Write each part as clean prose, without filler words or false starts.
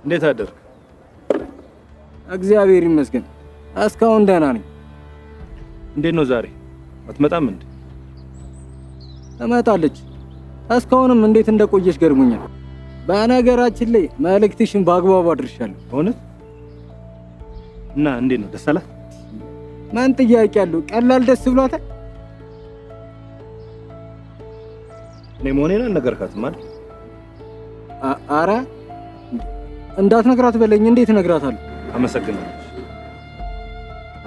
እንዴት አደርክ? እግዚአብሔር ይመስገን እስካሁን ደህና ነኝ። እንዴት ነው ዛሬ አትመጣም እንዴ? እመጣለች። እስካሁንም እንዴት እንደቆየሽ ገርሞኛል። በነገራችን ላይ መልእክትሽን በአግባቡ አድርሻለሁ። እውነት? እና እንዴት ነው ደስ አላት? ማን ጥያቄ አለው? ቀላል ደስ ብሏታል። እኔ መሆኔን አልነገርካትም አይደል? አረ እንዳትነግራት በለኝ። እንዴት እነግራታለሁ? አመሰግናለሁ።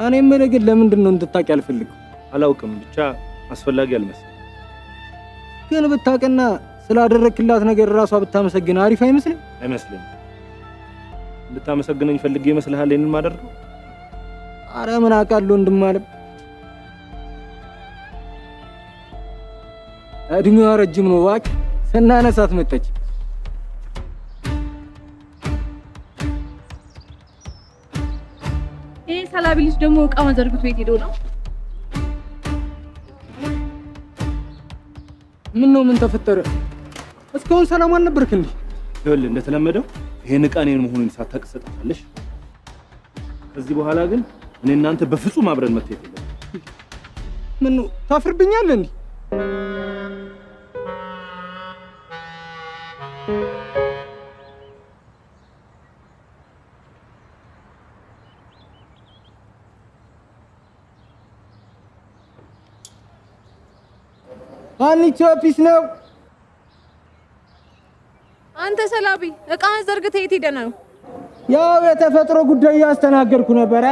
እኔ የምልህ ግን ለምንድን ነው እንድታውቂ አልፈልግም? አላውቅም፣ ብቻ አስፈላጊ አልመሰለኝም። ግን ብታውቅና ስላደረክላት ነገር ራሷ ብታመሰግን አሪፍ አይመስልም? አይመስልም። እንድታመሰግነኝ ፈልጌ ይመስልሃል ይሄንን ማደርገው? አረ ምን አውቃለሁ እንደማለም። እድሜዋ ረጅም ነው እባክህ። ስናነሳት መጣች። ሰላቢ ልጅ ደግሞ እቃውን ዘርግቶ ቤት ሄዶ ነው። ምን ተፈጠረ? እስካሁን ሰላም አልነበርክ እንዴ? ይኸውልህ እንደተለመደው ይሄን እቃ እኔን መሆኑን ሳታውቅ ትሰጣለሽ። ከዚህ በኋላ ግን እኔ እናንተ በፍጹም አብረን መተያየት የለብንም። ምን ታፍርብኛለህ እንዴ? አንቺ ፒስ ነው። አንተ ሰላቢ እቃህን ዘርግተህ የት ሄደህ ነው? ያው የተፈጥሮ ጉዳይ ያስተናገርኩ ነበረ።